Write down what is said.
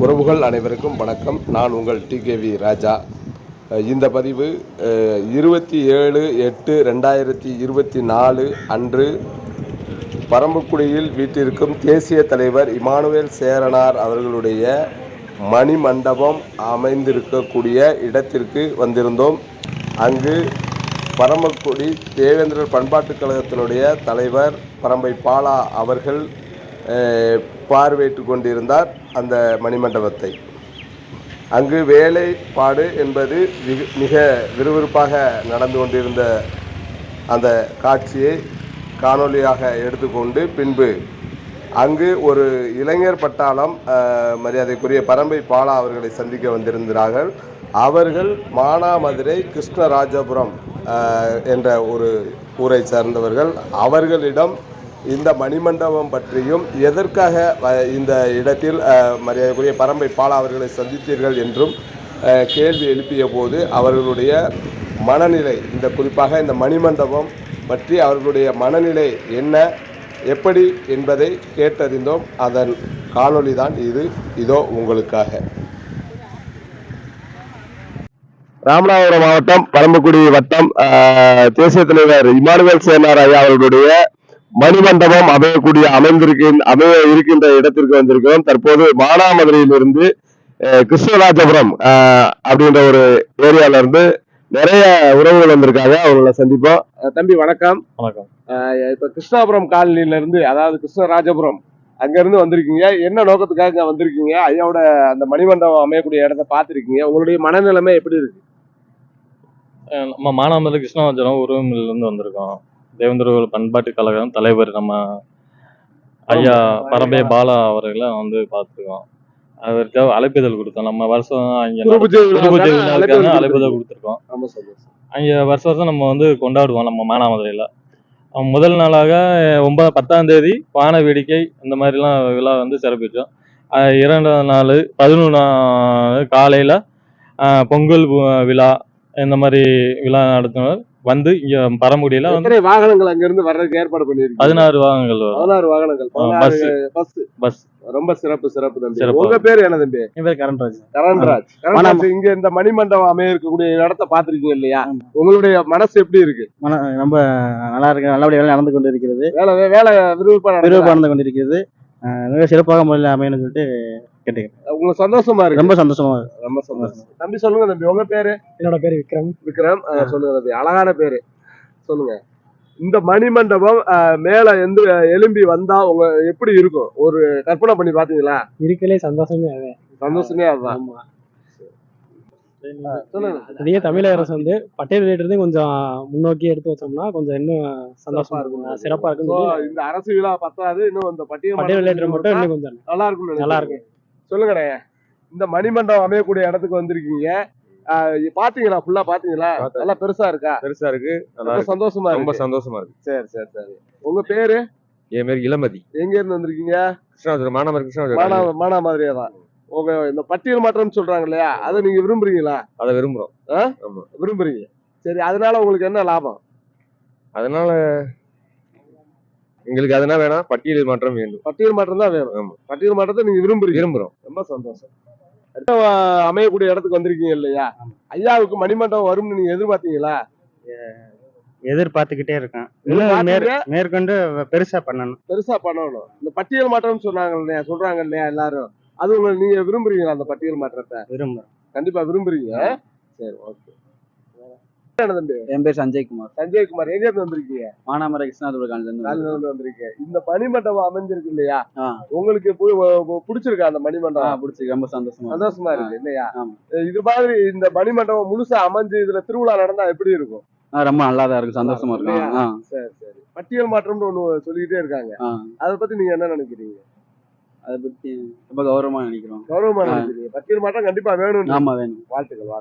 உறவுகள் அனைவருக்கும் வணக்கம். நான் உங்கள் டிகேவி ராஜா. இந்த பதிவு 27/8/2024 அன்று பரம்பக்குடியில் வீட்டிற்கும் தேசிய தலைவர் இமானுவேல் சேரனார் அவர்களுடைய மணிமண்டபம் அமைந்திருக்கக்கூடிய இடத்திற்கு வந்திருந்தோம். அங்கு பரம்பக்குடி தேவேந்திரர் பண்பாட்டுக் கழகத்தினுடைய தலைவர் பரம்பை பாலா அவர்கள் பார்வையிட்டு கொண்டிருந்தார் அந்த மணிமண்டபத்தை. அங்கு வேலைப்பாடு என்பது மிக விறுவிறுப்பாக நடந்து கொண்டிருந்த அந்த காட்சியை காணொலியாக எடுத்துக்கொண்டு பின்பு அங்கு ஒரு இளைஞர் பட்டாளம் மரியாதைக்குரிய பரம்பை பாலா அவர்களை சந்திக்க வந்திருந்தார்கள். அவர்கள் மானாமதுரை கிருஷ்ணராஜபுரம் என்ற ஒரு ஊரை சார்ந்தவர்கள். அவர்களிடம் இந்த மணிமண்டபம் பற்றியும் எதற்காக இந்த இடத்தில் மரியாதைக்குரிய பரம்பை பாலா அவர்களை சந்தித்தீர்கள் என்றும் கேள்வி எழுப்பிய போது அவர்களுடைய மனநிலை, இந்த குறிப்பாக இந்த மணிமண்டபம் பற்றி அவர்களுடைய மனநிலை என்ன, எப்படி என்பதை கேட்டறிந்தோம். அதன் காணொளி தான் இதோ உங்களுக்காக. ராமநாதபுரம் மாவட்டம் பரம்பக்குடி வட்டம் தேசிய தலைவர் இமானுவேல் சேரனார் ஐயா அவர்களுடைய மணிமண்டபம் அமைய இருக்கின்ற இடத்திற்கு வந்திருக்கிறோம். தற்போது மானாமதுரையிலிருந்து கிருஷ்ணராஜபுரம் அப்படின்ற ஒரு ஏரியால இருந்து நிறைய உறவுகள் வந்திருக்காங்க. அவங்கள சந்திப்போம். தம்பி வணக்கம். வணக்கம். இப்ப கிருஷ்ணாபுரம் காலனில இருந்து, அதாவது கிருஷ்ணராஜபுரம் அங்க இருந்து வந்திருக்கீங்க. என்ன நோக்கத்துக்காக வந்திருக்கீங்க? ஐயாவோட அந்த மணிமண்டபம் அமையக்கூடிய இடத்தை பார்த்துருக்கீங்க. உங்களுடைய மனநிலைமை எப்படி இருக்கு? நம்ம மானாமதுரை கிருஷ்ணராஜபுரம் உறவுமில்ல இருந்து வந்திருக்கோம். தேவேந்திரர் பண்பாட்டு கழகம் தலைவர் நம்ம ஐயா பரம்பை பாலா அவர்களை வந்து பார்த்துருக்கோம். அவருக்காக அழைப்பிதழ் கொடுத்தோம். நம்ம வருஷம் அழைப்பிதழ் கொடுத்துருக்கோம். அங்கே வருஷம் நம்ம வந்து கொண்டாடுவோம். நம்ம மானாமதுரையில் முதல் நாளாக 10ஆம் தேதி வான வேடிக்கை இந்த மாதிரிலாம் விழா வந்து சிறப்பித்தோம். 2ஆம் நாள் 11 காலையில் பொங்கல் விழா இந்த மாதிரி விழா நடத்தினர். வந்து இங்க பரம்புடியில வந்து வாகனங்கள் அங்க இருந்து வர்றதுக்கு ஏற்பாடு பண்ணிருக்கீங்க. 16 வாகனங்கள். 16 வாகனங்கள். பஸ். ரொம்ப சிறப்பு தம்பி. உங்க பேர் என்ன தம்பி? என் பேர் கரண்ராஜ். இங்க இந்த மணிமண்டபம் அமைய இருக்கக்கூடிய இடத்தை பாத்திருக்கீங்க இல்லையா? உங்களுடைய மனசு எப்படி இருக்கு? ரொம்ப நல்லா இருக்கு. நல்லபடியாக நடந்து கொண்டு இருக்கிறது. வேலை விறுவிறுப்பா நடந்து கொண்டிருக்கிறது. மிக சிறப்பாக முறையில் அமையணும்னு சொல்லிட்டு கேட்டுக்கிறேன். உங்களுக்கு சந்தோஷமா இருக்கு? ரொம்ப சந்தோஷமா இருக்கு. தம்பி சொல்லுங்க தம்பி, உங்க பேரு? என்னோட பேரு விக்ரம். சொல்லுங்க தம்பி, அழகான பேரு. சொல்லுங்க, இந்த மணிமண்டபம் மேல எலும்பி வந்தா உங்க எப்படி இருக்கும்? ஒரு கற்பனை பண்ணி பாத்தீங்களா? இருக்கலே சந்தோஷமே அதுதான். இதே தமிழக அரசு வந்து பட்டியல் வெளியிட்டு கொஞ்சம் முன்னோக்கி எடுத்து வச்சோம்னா கொஞ்சம் இன்னும் சந்தோஷமா இருக்கும், சிறப்பா இருக்கும். இந்த அரசு விழா பத்தாது, இன்னும் இந்த பட்டியல் வெளியிட்டு மட்டும் இன்னும் கொஞ்சம் நல்லா இருக்கும். சொல்லுங்கண்ணே, இந்த மணிமண்டபம் அமையக்கூடிய இடத்துக்கு வந்திருக்கீங்க. பாத்தீங்களா? ஃபுல்லா பாத்தீங்களா? நல்லா பெருசா இருக்கா? பெருசா இருக்கு. சந்தோஷமா இருக்கு. ரொம்ப சந்தோஷமா இருக்கு. சரி. உங்க பேரு? என் பேரு இளமதி. எங்க இருந்து வந்திருக்கீங்க? கிருஷ்ணராஜபுரம். மானாமதுரை. மானாமதுரையா தான். உங்க இந்த பட்டியல் மாற்றம் சொல்றாங்க இல்லையா, அதை நீங்க விரும்புறீங்களா? அதை விரும்புறோம். விரும்புறீங்க. சரி, அதனால உங்களுக்கு என்ன லாபம்? அதனால எங்களுக்கு அதனால வேணாம், பட்டியல் மாற்றம் வேண்டும். பட்டியல் மாற்றம் தான் வேணும். பட்டியல் மாற்றத்தை நீங்க விரும்புறோம். ரொம்ப சந்தோஷம். அமையக்கூடிய இடத்துக்கு வந்திருக்கீங்க இல்லையா? ஐயாவுக்கு மணிமண்டபம் வரும்னு நீங்க எதிர்பார்த்தீங்களா? எதிர்பார்த்துக்கிட்டே இருக்கேன். மேற்கொண்டு பெருசா பண்ணணும். இந்த பட்டியல் மாற்றம் சொல்றாங்க இல்லையா எல்லாரும், அது நீங்க விரும்புறீங்களா? அந்த பட்டியல் மாற்றத்தை விரும்புறேன். கண்டிப்பா விரும்புறீங்க. சரி, ஓகே. என் பேர் சஞ்சய்குமார். எங்க இருந்து வந்திருக்கீங்க? மானாமதுரை கிருஷ்ணராஜபுரம் இருந்து வந்திருக்கீங்க. இந்த மணிமண்டபம் அமைஞ்சிருக்கு இல்லையா, உங்களுக்கு பிடிச்சிருக்கா? அந்த மணிமண்டபம் பிடிச்சிருக்கு. ரொம்ப சந்தோஷமா இருக்கு இல்லையா? இது மாதிரி இந்த மணிமண்டபம் முழுசா அமைஞ்சு இதுல திருவிழா நடந்தா எப்படி இருக்கும்? ரொம்ப நல்லாதான் இருக்கு, சந்தோஷமா இருக்கு. சரி. பட்டியல் மாற்றம்னு ஒண்ணு சொல்லிக்கிட்டே இருக்காங்க, அதை பத்தி நீங்க என்ன நினைக்கிறீங்க? அதை பத்தி ரொம்ப கௌரவமா நினைக்கிறோம். பட்டியல் மாற்றம் கண்டிப்பா வேணும். ஆமா, வேணும். வாழ்த்துக்கள்.